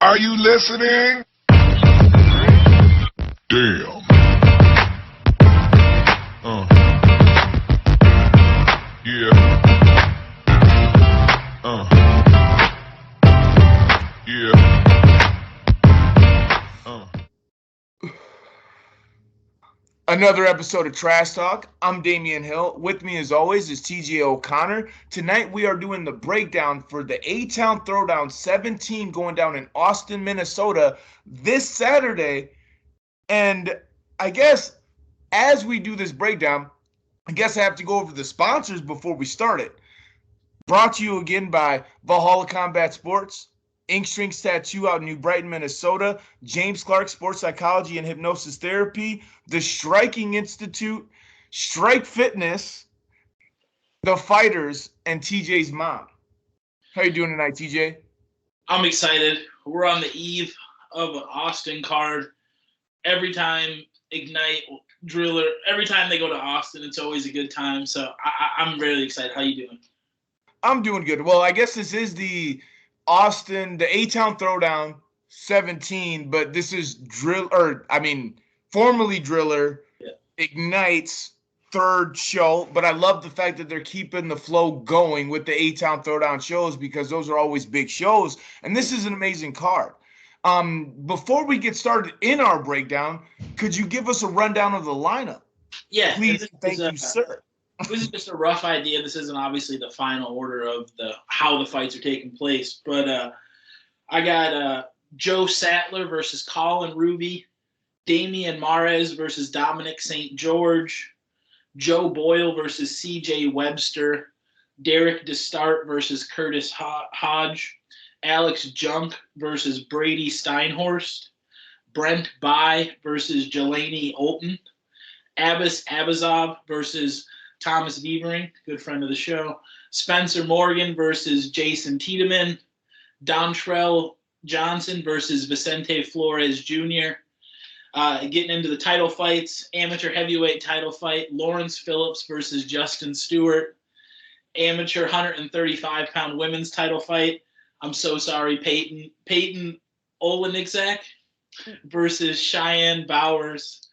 Are you listening? Damn. Yeah. Yeah. Another episode of Trash Talk. I'm Damion Hill. With me, as always, is TJ O'Connor. Tonight, we are doing the breakdown for the A-Town Throwdown 17 going down in Austin, Minnesota this Saturday. And I guess as we do this breakdown, I guess I have to go over the sponsors before we start it. Brought to you again by Valhalla Combat Sports, Ink Strings Tattoo out in New Brighton, Minnesota, James Clark Sports Psychology and Hypnosis Therapy, the Striking Institute, Strike Fitness, the Fighters, and TJ's mom. How you doing tonight, TJ? I'm excited. We're on the eve of an Austin card. Every time Ignite, Driller, every time they go to Austin, it's always a good time. So I'm really excited. How you doing? I'm doing good. Well, I guess this is the A-Town Throwdown 17, but this is formerly Driller, Ignite's third show. But I love the fact that they're keeping the flow going with the A-Town Throwdown shows because those are always big shows. And this is an amazing card. Before we get started in our breakdown, could you give us a rundown of the lineup? Yeah. Please. Thank you, sir. This is just a rough idea. This isn't obviously the final order of how the fights are taking place. But I got Joe Sattler versus Colin Ruby, Damian Mares versus Dominic St. George, Joe Boyle versus CJ Webster, Derek DeStart versus Curtis Hodge, Alex Junk versus Brady Steinhorst, Brent Bai versus Jelani Olton, Abbas Abazov versus Thomas Bevering, good friend of the show, Spencer Morgan versus Jason Tiedemann, Dontrell Johnson versus Vicente Flores Jr., getting into the title fights, amateur heavyweight title fight, Lawrence Phillips versus Justin Stewart, amateur 135-pound women's title fight, I'm so sorry, Peyton Olenikzak versus Cheyenne Bowers,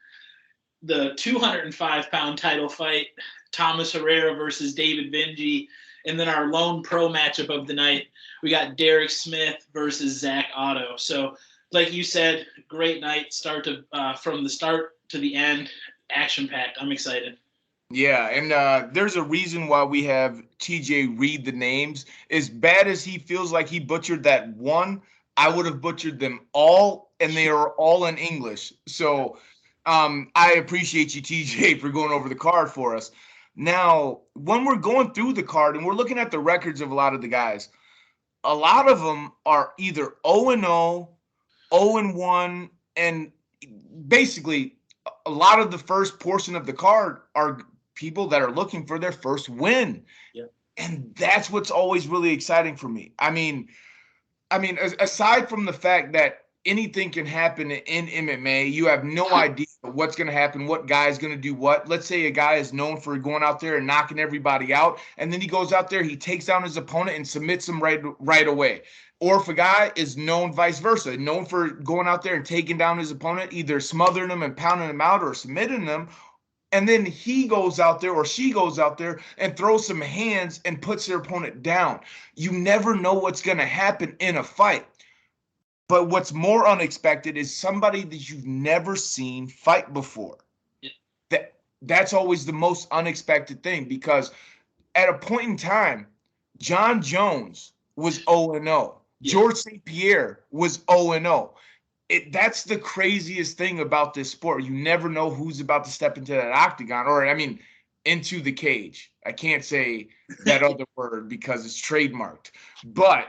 the 205-pound title fight, Thomas Herrera versus David Vinci, and then our lone pro matchup of the night, we got Derek Smith versus Zach Otto. So, like you said, great night, from the start to the end, action-packed. I'm excited. Yeah, and there's a reason why we have TJ read the names. As bad as he feels like he butchered that one, I would have butchered them all, and they are all in English. So I appreciate you, TJ, for going over the card for us. Now, when we're going through the card and we're looking at the records of a lot of the guys, a lot of them are either 0-0, 0-1, and basically a lot of the first portion of the card are people that are looking for their first win. Yeah. And that's what's always really exciting for me. I mean, aside from the fact that anything can happen in MMA, you have no idea what's going to happen, what guy's going to do what. Let's say a guy is known for going out there and knocking everybody out, and then he goes out there, he takes down his opponent and submits him right away. Or if a guy is known vice versa, known for going out there and taking down his opponent, either smothering him and pounding him out or submitting them, and then he goes out there or she goes out there and throws some hands and puts their opponent down. You never know what's going to happen in a fight. But what's more unexpected is somebody that you've never seen fight before. Yeah. That's always the most unexpected thing, because at a point in time, John Jones was 0-0. Yeah. George St. Pierre was 0-0. That's the craziest thing about this sport. You never know who's about to step into that octagon, or into the cage. I can't say that other word because it's trademarked. But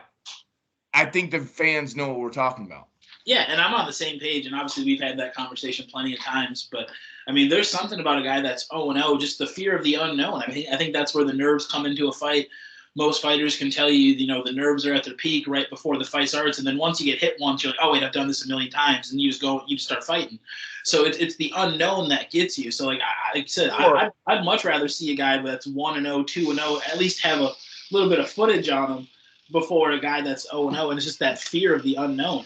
I think the fans know what we're talking about. Yeah, and I'm on the same page, and obviously we've had that conversation plenty of times. But, there's something about a guy that's 0-0, just the fear of the unknown. I think that's where the nerves come into a fight. Most fighters can tell you, the nerves are at their peak right before the fight starts, and then once you get hit once, you're like, oh, wait, I've done this a million times, and you just start fighting. So it's the unknown that gets you. So, like I said, sure. I'd much rather see a guy that's 1-0, 2-0, at least have a little bit of footage on him before a guy that's 0-0, and it's just that fear of the unknown.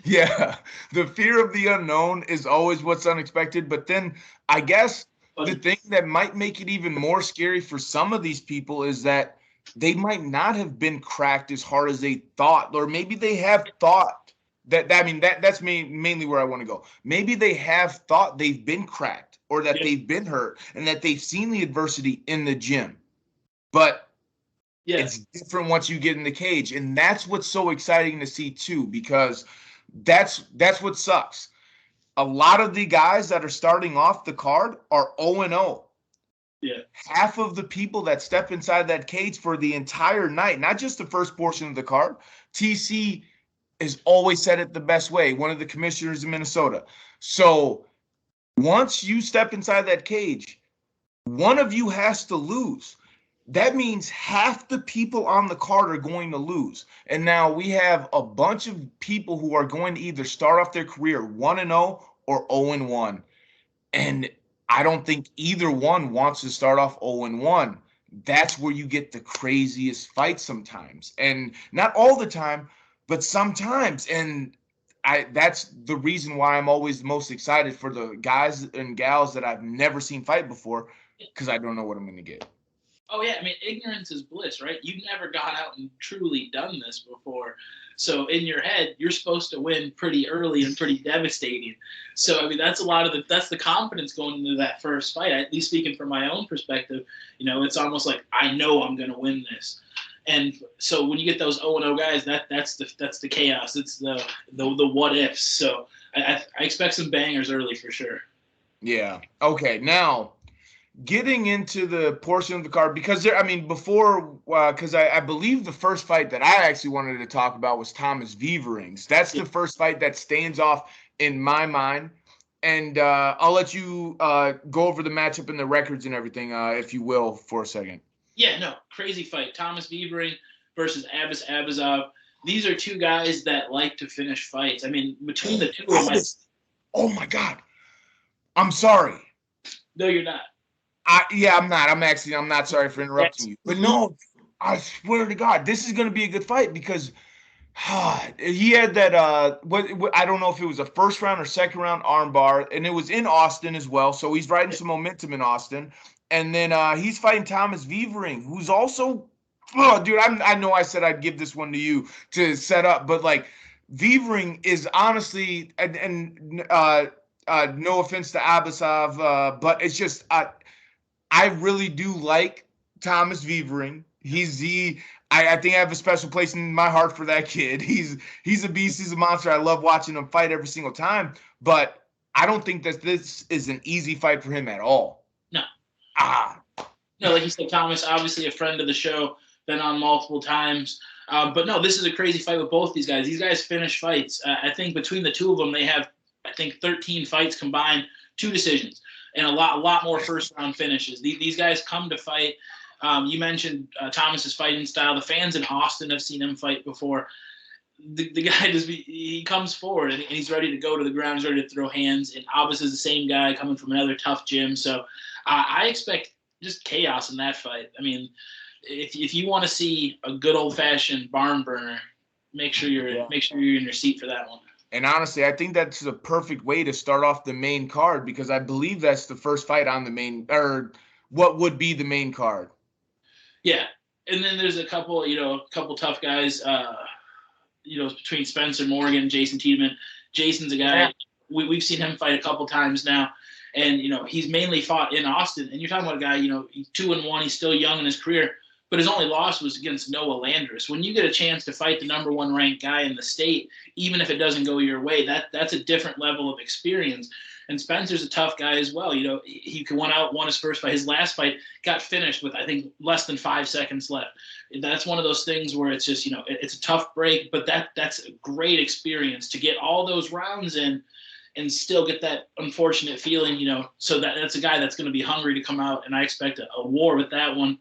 Yeah, the fear of the unknown is always what's unexpected. But then I guess the thing that might make it even more scary for some of these people is that they might not have been cracked as hard as they thought, or maybe they have thought I mean, that's mainly where I want to go. Maybe they have thought they've been cracked or that Yeah. they've been hurt and that they've seen the adversity in the gym. But Yeah. it's different once you get in the cage, and that's what's so exciting to see too, because that's what sucks. A lot of the guys that are starting off the card are 0-0. Yeah. Half of the people that step inside that cage for the entire night, not just the first portion of the card. TC has always said it the best way, one of the commissioners in Minnesota. So once you step inside that cage, one of you has to lose. That means half the people on the card are going to lose. And now we have a bunch of people who are going to either start off their career 1-0 or 0-1. And I don't think either one wants to start off 0-1. That's where you get the craziest fights sometimes. And not all the time, but sometimes. And that's the reason why I'm always the most excited for the guys and gals that I've never seen fight before, because I don't know what I'm going to get. Oh yeah, I mean, ignorance is bliss, right? You've never gone out and truly done this before. So in your head, you're supposed to win pretty early and pretty devastating. So I mean, that's the confidence going into that first fight. At least speaking from my own perspective, it's almost like I know I'm going to win this. And so when you get those 0-0 guys, that's the chaos. It's the what ifs. So I expect some bangers early for sure. Yeah. Okay. Now, getting into the portion of the card, because because I believe the first fight that I actually wanted to talk about was Thomas Viverings. That's the first fight that stands off in my mind. And I'll let you go over the matchup and the records and everything, if you will, for a second. Yeah, no, crazy fight. Thomas Bevering versus Abbas Abazov. These are two guys that like to finish fights. I mean, between the two of them. Oh my God. I'm sorry. No, you're not. I'm not. I'm not sorry for interrupting you. But no, I swear to God, this is going to be a good fight because he had that what I don't know if it was a first round or second round armbar, and it was in Austin as well. So he's riding some momentum in Austin. And then he's fighting Thomas Vevering, who's also dude, I know I said I'd give this one to you to set up, but like Vevering is honestly and no offense to Abasov, but it's just I really do like Thomas Vevering. I think I have a special place in my heart for that kid. He's a beast. He's a monster. I love watching him fight every single time. But I don't think that this is an easy fight for him at all. No. No, like you said, Thomas, obviously a friend of the show, been on multiple times. But no, this is a crazy fight with both these guys. These guys finish fights. I think between the two of them, they have, 13 fights combined, 2 decisions, and a lot more first-round finishes. These guys come to fight. You mentioned Thomas's fighting style. The fans in Austin have seen him fight before. The guy he comes forward and he's ready to go to the ground. He's ready to throw hands. And Abbas is the same guy coming from another tough gym. So I expect just chaos in that fight. I mean, if you want to see a good old-fashioned barn burner, make sure you're in your seat for that one. And honestly, I think that's the perfect way to start off the main card because I believe that's the first fight on the main, or what would be the main card. Yeah, and then there's a couple tough guys, between Spencer Morgan and Jason Tiedemann. Jason's a guy, we've seen him fight a couple times now, and, he's mainly fought in Austin. And you're talking about a guy, he's 2-1, he's still young in his career, but his only loss was against Noah Landris. When you get a chance to fight the number 1 ranked guy in the state, even if it doesn't go your way, that's a different level of experience. And Spencer's a tough guy as well. He went out, won his first fight. His last fight got finished with, I think, less than 5 seconds left. That's one of those things where it's just, it's a tough break, but that's a great experience to get all those rounds in and still get that unfortunate feeling, so that's a guy that's going to be hungry to come out. And I expect a war with that one.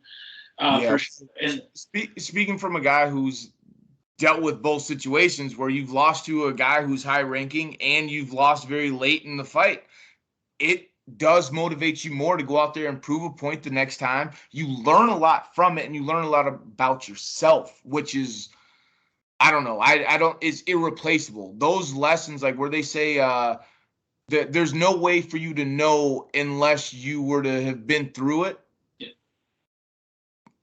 For sure. And speaking from a guy who's dealt with both situations where you've lost to a guy who's high ranking and you've lost very late in the fight, it does motivate you more to go out there and prove a point the next time. You learn a lot from it and you learn a lot about yourself, which is I don't know. I don't. It's irreplaceable. Those lessons, like where they say that there's no way for you to know unless you were to have been through it. Yeah.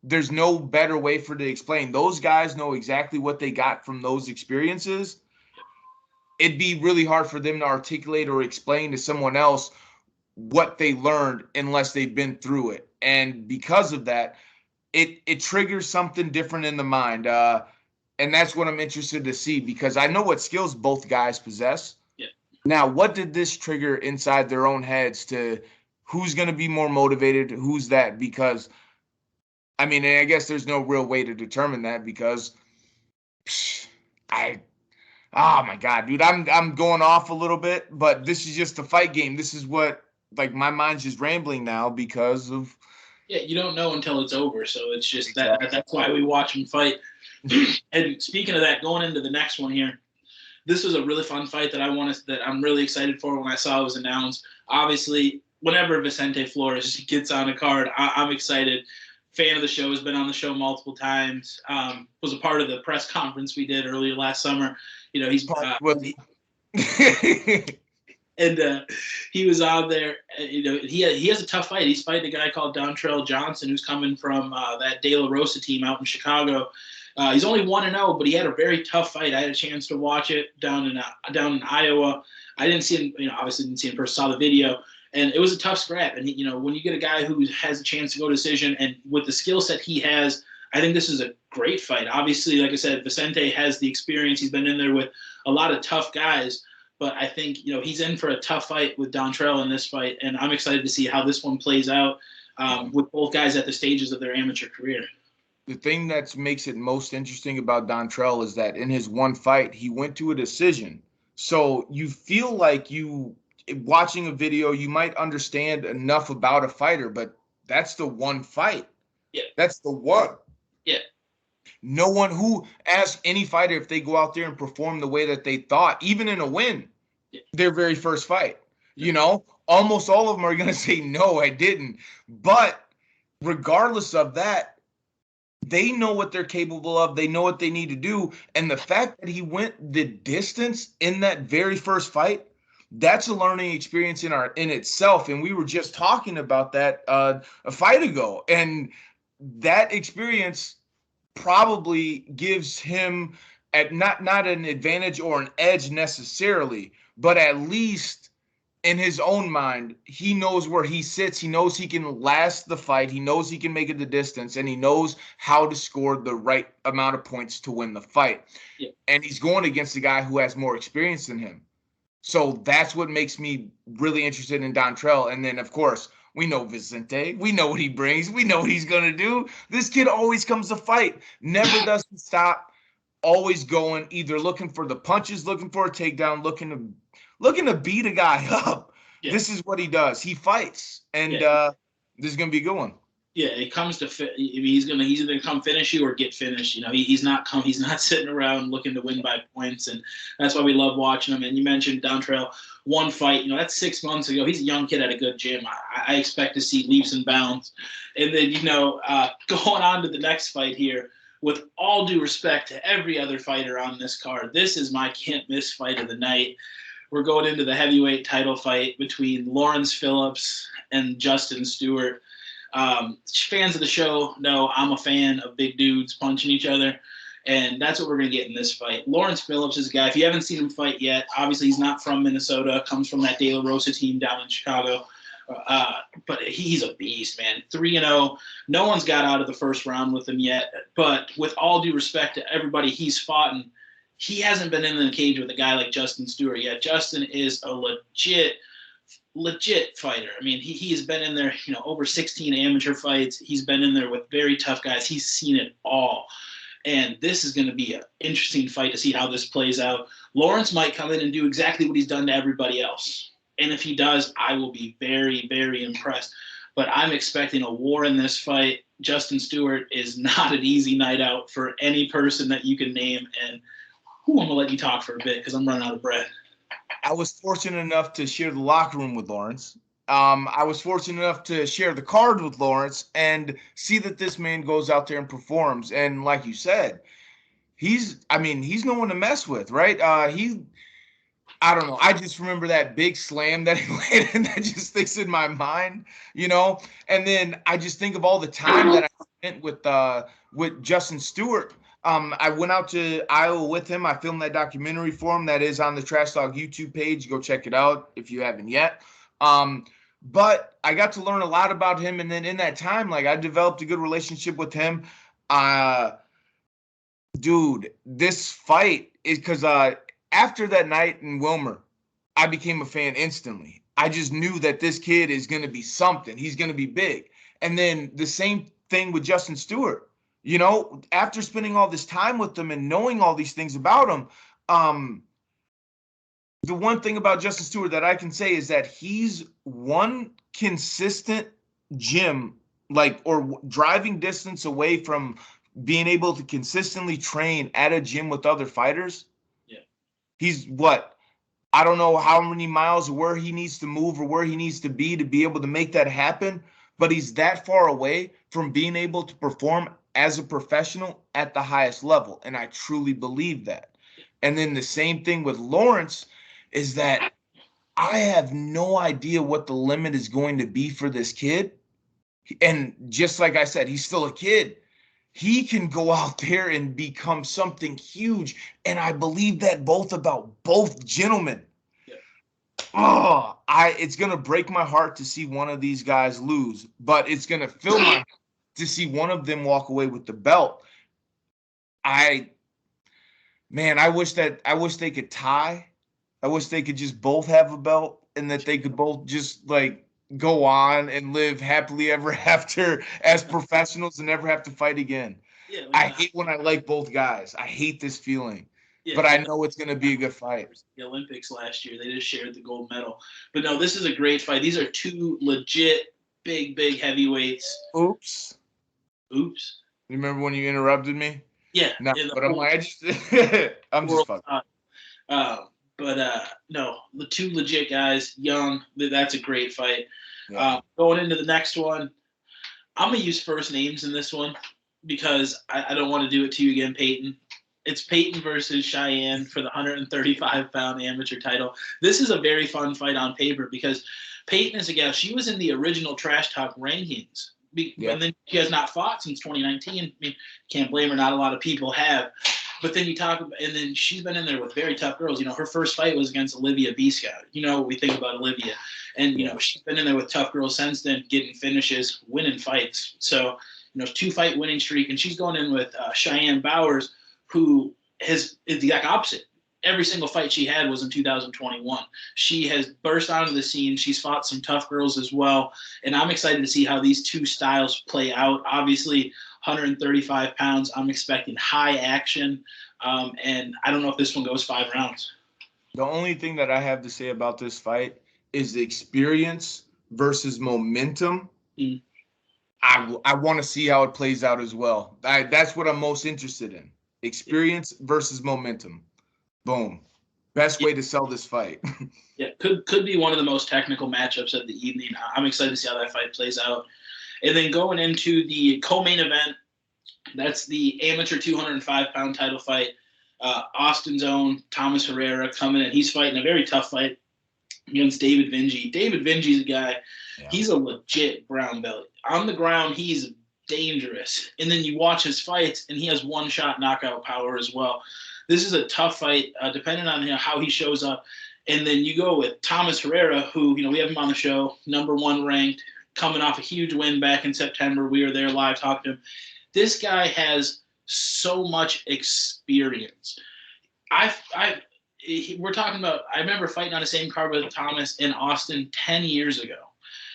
There's no better way for to explain. Those guys know exactly what they got from those experiences. It'd be really hard for them to articulate or explain to someone else what they learned unless they've been through it. And because of that, it triggers something different in the mind. And that's what I'm interested to see, because I know what skills both guys possess. Yeah. Now, what did this trigger inside their own heads to who's going to be more motivated? Who's that? Because, I mean, and I guess there's no real way to determine that because I, oh my God, dude, I'm going off a little bit, but this is just a fight game. This is what, like, my mind's just rambling now because of. Yeah, you don't know until it's over, so it's just Exactly. that's why we watch them fight. And speaking of that, going into the next one here, this was a really fun fight that I'm really excited for when I saw it was announced. Obviously, whenever Vicente Flores gets on a card, I'm excited. Fan of the show, has been on the show multiple times. Was a part of the press conference we did earlier last summer. You know, he's and he was out there. You know, he has a tough fight. He's fighting a guy called Dontrell Johnson, who's coming from that De La Rosa team out in Chicago. He's only 1-0, but he had a very tough fight. I had a chance to watch it down in Iowa. I didn't see him, obviously didn't see him first, saw the video, and it was a tough scrap. And when you get a guy who has a chance to go decision, and with the skill set he has, I think this is a great fight. Obviously, like I said, Vicente has the experience. He's been in there with a lot of tough guys, but I think he's in for a tough fight with Dontrell in this fight, and I'm excited to see how this one plays out with both guys at the stages of their amateur career. The thing that makes it most interesting about Dontrell is that in his one fight, he went to a decision. So you feel like watching a video, you might understand enough about a fighter, but that's the one fight. Yeah. That's the one. Yeah. No one who asks any fighter if they go out there and perform the way that they thought, even in a win, their very first fight. Almost all of them are going to say, no, I didn't. But regardless of that, they know what they're capable of. They know what they need to do. And the fact that he went the distance in that very first fight, that's a learning experience in itself. And we were just talking about that a fight ago. And that experience probably gives him not an advantage or an edge necessarily, but at least in his own mind, he knows where he sits. He knows he can last the fight. He knows he can make it the distance, and he knows how to score the right amount of points to win the fight. Yeah. And he's going against a guy who has more experience than him. So that's what makes me really interested in Dontrell. And then, of course, we know Vicente. We know what he brings. We know what he's going to do. This kid always comes to fight, never doesn't stop, always going, either looking for the punches, looking for a takedown, looking to beat a guy up. Yeah. This is what he does. He fights, and this is gonna be a good one. Yeah, it comes to he's either gonna come finish you or get finished. He's not sitting around looking to win by points, and that's why we love watching him. And you mentioned Dontrell, one fight. That's 6 months ago. He's a young kid at a good gym. I expect to see leaps and bounds. And then going on to the next fight here. With all due respect to every other fighter on this card, this is my can't miss fight of the night. We're going into the heavyweight title fight between Lawrence Phillips and Justin Stewart. Fans of the show know I'm a fan of big dudes punching each other, and that's what we're going to get in this fight. Lawrence Phillips is a guy, if you haven't seen him fight yet, obviously he's not from Minnesota, comes from that De La Rosa team down in Chicago. But he's a beast, man. 3-0. No one's got out of the first round with him yet. But with all due respect to everybody he's fought, and he hasn't been in the cage with a guy like Justin Stewart yet. Justin is a legit fighter. I mean, he has been in there, over 16 amateur fights. He's been in there with very tough guys. He's seen it all. And this is going to be an interesting fight to see how this plays out. Lawrence might come in and do exactly what he's done to everybody else. And if he does, I will be very, very impressed. But I'm expecting a war in this fight. Justin Stewart is not an easy night out for any person that you can name. And I'm going to let you talk for a bit because I'm running out of breath. I was fortunate enough to share the locker room with Lawrence. I was fortunate enough to share the card with Lawrence and see that this man goes out there and performs. And like you said, I mean, he's no one to mess with, right? I don't know. I just remember that big slam that he landed, and that just sticks in my mind, you know. And then I just think of all the time that I spent with Justin Stewart. I went out to Iowa with him. I filmed that documentary for him that is on the Trash Talk YouTube page. Go check it out if you haven't yet. But I got to learn a lot about him, and then in that time, like I developed a good relationship with him. Dude, this fight is because after that night in Wilmer, I became a fan instantly. I just knew that this kid is going to be something. He's going to be big. And then the same thing with Justin Stewart. You know, after spending all this time with him and knowing all these things about him, the one thing about Justin Stewart that I can say is that he's one consistent gym, like, or driving distance away from being able to consistently train at a gym with other fighters. Yeah. He's what? I don't know how many miles or where he needs to move or where he needs to be able to make that happen, but he's that far away from being able to perform as a professional at the highest level. And I truly believe that. And then the same thing with Lawrence is that I have no idea what the limit is going to be for this kid. And just like I said, he's still a kid. He can go out there and become something huge. And I believe that about both gentlemen. Yeah. Oh, it's going to break my heart to see one of these guys lose, but it's going to fill my heart to see one of them walk away with the belt. I wish they could tie. I wish they could just both have a belt and that they could both just like go on and live happily ever after as professionals and never have to fight again. Yeah, I hate when I like both guys. I hate this feeling. yeah, but I know it's going to be a good fight. The Olympics last year, they just shared the gold medal. But no, this is a great fight. These are two legit big heavyweights. Oops. You remember when you interrupted me? Yeah. No, but I'm like, I'm just fucking. No, the two legit guys, young. That's a great fight. Yeah. Going into the next one, I'm gonna use first names in this one because I don't want to do it to you again, Peyton. It's Peyton versus Cheyenne for the 135-pound amateur title. This is a very fun fight on paper because Peyton is a gal. She was in the original Trash Talk rankings. And then she has not fought since 2019. I mean, can't blame her. Not a lot of people have. But then you talk about, and then she's been in there with very tough girls. You know, her first fight was against Olivia B. Scout. You know what we think about Olivia. And, you know, she's been in there with tough girls since then, getting finishes, winning fights. So, you know, 2-fight winning streak. And she's going in with Cheyenne Bowers, who is the exact opposite. Every single fight she had was in 2021. She has burst onto the scene. She's fought some tough girls as well. And I'm excited to see how these two styles play out. Obviously, 135 pounds, I'm expecting high action. And I don't know if this one goes 5 rounds. The only thing that I have to say about this fight is the experience versus momentum. Mm. I want to see how it plays out as well. That's what I'm most interested in. Experience versus momentum. Boom. Best way to sell this fight. Yeah, could be one of the most technical matchups of the evening. I'm excited to see how that fight plays out. And then going into the co-main event, that's the amateur 205-pound title fight. Austin's own Thomas Herrera coming in. He's fighting a very tough fight against David Vinci. David Vinci's a guy. Yeah. He's a legit brown belt. On the ground, he's dangerous. And then you watch his fights, and he has one-shot knockout power as well. This is a tough fight, depending on how he shows up. And then you go with Thomas Herrera, who, you know, we have him on the show, #1 ranked, coming off a huge win back in September. We were there live talking to him. This guy has so much experience. We're talking about, I remember fighting on the same card with Thomas in Austin 10 years ago.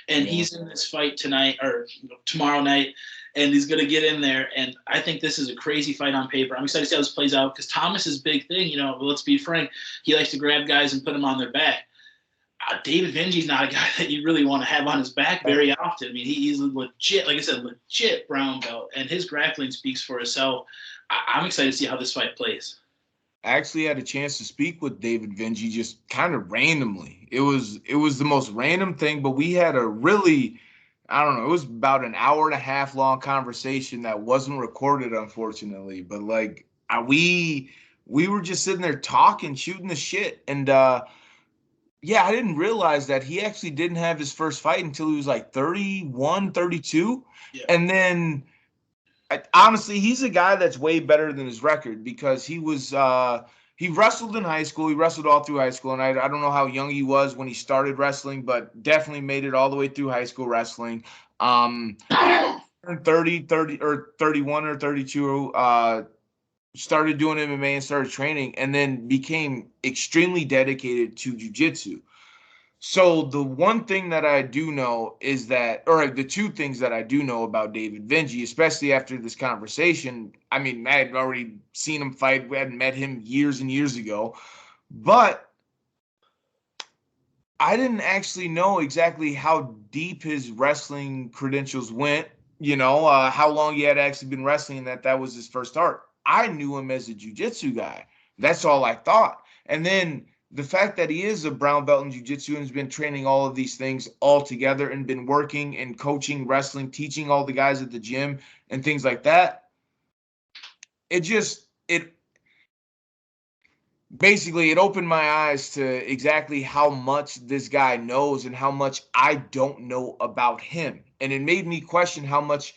And he's in this fight tonight or tomorrow night, and he's going to get in there. And I think this is a crazy fight on paper. I'm excited to see how this plays out because Thomas's big thing, you know, let's be frank, he likes to grab guys and put them on their back. David Vinci's not a guy that you really want to have on his back very often. I mean, he's legit, like I said, legit brown belt, and his grappling speaks for itself. I'm excited to see how this fight plays. I actually had a chance to speak with David Vinci just kind of randomly. It was the most random thing, but we had a really, I don't know, it was about an hour and a half long conversation that wasn't recorded, unfortunately. But like, we were just sitting there talking, shooting the shit, and yeah, I didn't realize that he actually didn't have his first fight until he was like 31, 32. Yeah. And then honestly, he's a guy that's way better than his record because he wrestled in high school. He wrestled all through high school, and I don't know how young he was when he started wrestling, but definitely made it all the way through high school wrestling. 30 or 31 or 32, started doing MMA and started training, and then became extremely dedicated to jiu-jitsu. So the one thing that I do know is that, or the two things that I do know about David Vinci, especially after this conversation, I mean, I had already seen him fight. We hadn't met him years and years ago, but I didn't actually know exactly how deep his wrestling credentials went, how long he had actually been wrestling, and that was his first start. I knew him as a jiu-jitsu guy. That's all I thought. And then the fact that he is a brown belt in jiu-jitsu and has been training all of these things all together and been working and coaching wrestling, teaching all the guys at the gym and things like that, it basically it opened my eyes to exactly how much this guy knows and how much I don't know about him. And it made me question how much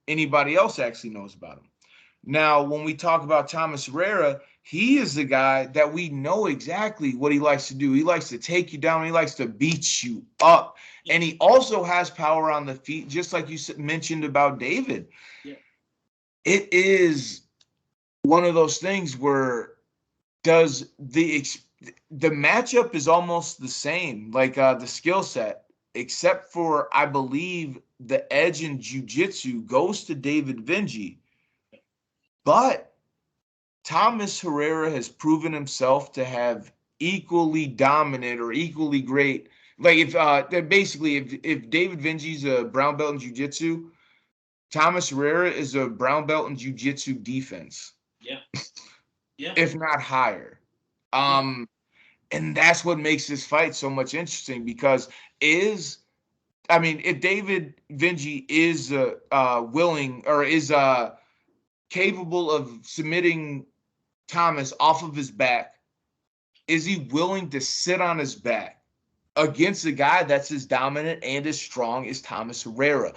anybody else actually knows about him. Now, when we talk about Thomas Herrera, he is the guy that we know exactly what he likes to do. He likes to take you down. He likes to beat you up. And he also has power on the feet, just like you mentioned about David. Yeah. It is one of those things where the matchup is almost the same, like the skill set, except for I believe the edge in jiu-jitsu goes to David Vinci. But Thomas Herrera has proven himself to have equally dominant or equally great. Like if David Vinci's a brown belt in jiu-jitsu, Thomas Herrera is a brown belt in jiu-jitsu defense. Yeah. Yeah. If not higher. And that's what makes this fight so much interesting because if David Vinci is willing or is capable of submitting Thomas off of his back, is he willing to sit on his back against a guy that's as dominant and as strong as Thomas Herrera?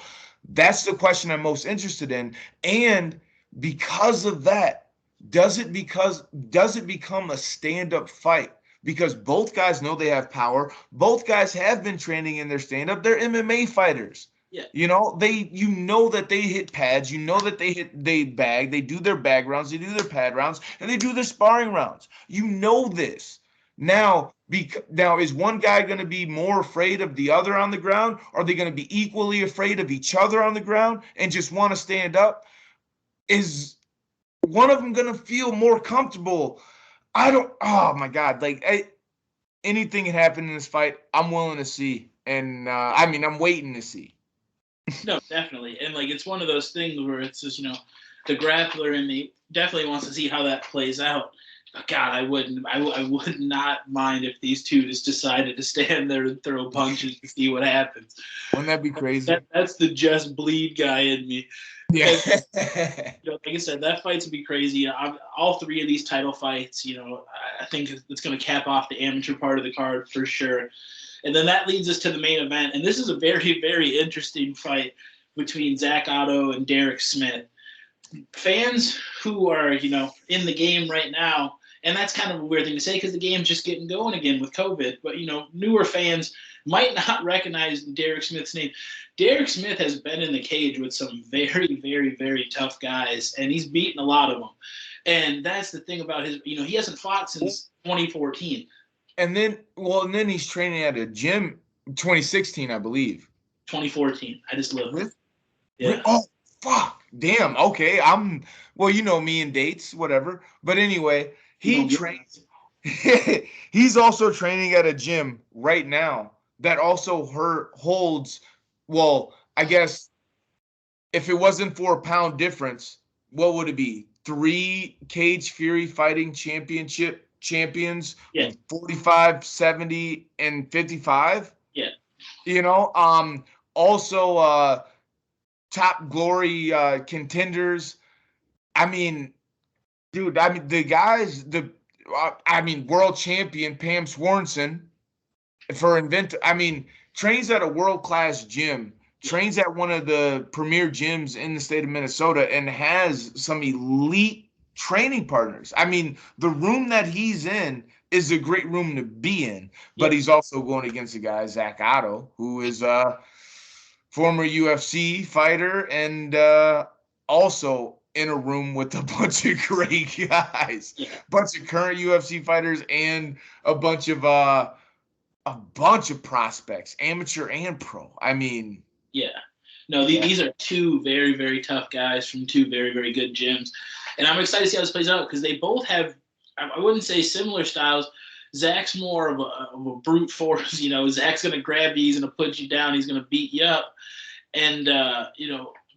That's the question I'm most interested in. And because of that, does it become a stand-up fight? Because both guys know they have power. Both guys have been training in their stand-up. They're MMA fighters. Yeah. That they hit pads, they bag, they do their bag rounds, they do their pad rounds, and they do their sparring rounds. This. Now is one guy going to be more afraid of the other on the ground? Are they going to be equally afraid of each other on the ground and just want to stand up? Is one of them going to feel more comfortable? Oh my God. Anything can happen in this fight. I'm willing to see. And I'm waiting to see. No, definitely. And it's one of those things where it's just, the grappler in me definitely wants to see how that plays out. But God, I would not mind if these two just decided to stand there and throw punches to see what happens. Wouldn't that be crazy? That's the just bleed guy in me. Yeah. Like I said, that fight's gonna be crazy. All three of these title fights, I think it's gonna cap off the amateur part of the card for sure. And then that leads us to the main event. And this is a very, very interesting fight between Zach Otto and Derek Smith. Fans who are, in the game right now, and that's kind of a weird thing to say because the game's just getting going again with COVID. But, newer fans might not recognize Derek Smith's name. Derek Smith has been in the cage with some very, very, very tough guys, and he's beaten a lot of them. And that's the thing about his, he hasn't fought since 2014. And then he's training at a gym 2016, I believe. 2014. I just looked. Really? Yeah. Oh, fuck. Damn. Okay. Me and dates, whatever. But anyway, he trains. He's also training at a gym right now that also holds, well, I guess if it wasn't for a pound difference, what would it be? 3 Cage Fury Fighting Championship champions, yeah. 45, 70, and 55. Yeah. Also top glory contenders. Dude, I mean, the guys, world champion Pam Swanson for Invent. I mean, trains at a world-class gym, trains at one of the premier gyms in the state of Minnesota, and has some elite training partners. I mean, the room that he's in is a great room to be in, but Yep. he's also going against a guy, Zach Otto, who is a former UFC fighter and also in a room with a bunch of great guys, Yeah. bunch of current UFC fighters and a bunch of prospects, amateur and pro. I mean, Yeah. No, these are two very, very tough guys from two very, very good gyms. And I'm excited to see how this plays out because they both have, I wouldn't say similar styles. Zach's more of a brute force. Zach's going to grab you. He's going to put you down. He's going to beat you up. And,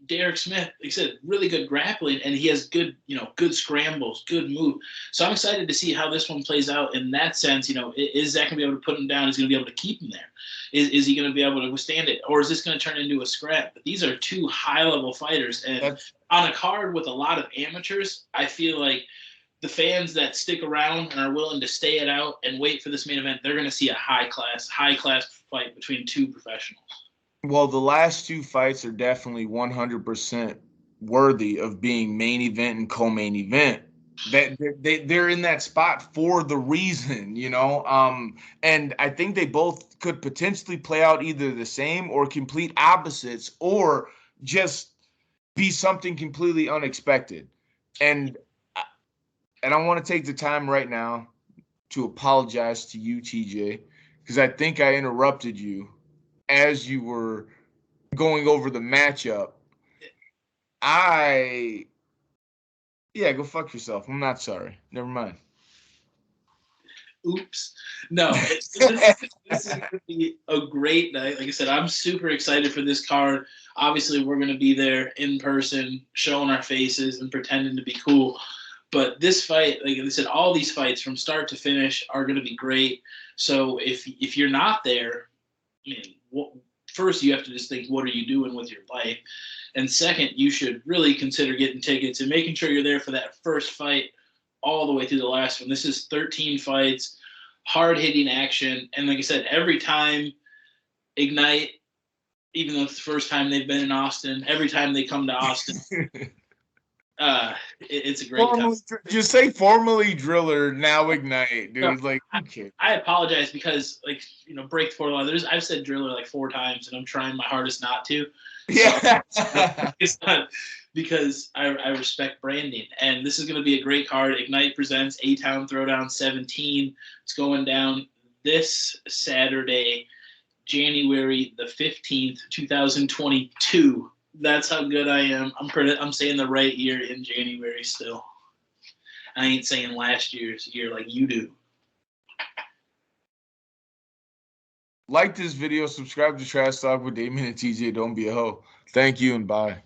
Derek Smith, like I said, really good grappling, and he has good, good scrambles, good move. So I'm excited to see how this one plays out in that sense. Is Zach going to be able to put him down? Is he going to be able to keep him there? Is he going to be able to withstand it? Or is this going to turn into a scrap? But these are two high-level fighters. And on a card with a lot of amateurs, I feel like the fans that stick around and are willing to stay it out and wait for this main event, they're going to see a high-class fight between two professionals. well, the last two fights are definitely 100% worthy of being main event and co-main event. That they're in that spot for the reason, and I think they both could potentially play out either the same or complete opposites, or just be something completely unexpected. And I want to take the time right now to apologize to you, TJ, because I think I interrupted you as you were going over the matchup. Yeah, go fuck yourself. I'm not sorry. Never mind. Oops. No, this is going to be a great night. Like I said, I'm super excited for this card. Obviously, we're going to be there in person, showing our faces and pretending to be cool. But this fight, like I said, all these fights from start to finish are going to be great. So if you're not there, first you have to just think, what are you doing with your life? And second, you should really consider getting tickets and making sure you're there for that first fight all the way through the last one. This is 13 fights, hard-hitting action. And like I said, every time Ignite, even though it's the first time they've been in Austin, every time they come to Austin, it's a great time. Just say formerly Driller, now Ignite, dude. Like, okay. I apologize because, break the fourth line. I've said Driller like 4 times, and I'm trying my hardest not to. Yeah. So, it's not because I respect branding. And this is going to be a great card. Ignite presents A-Town Throwdown 17. It's going down this Saturday, January the 15th, 2022. That's how good I am. I'm saying the right year in January still. I ain't saying last year's year like you do. Like this video, subscribe to Trash Talk with Damion and TJ. Don't be a hoe. Thank you and bye.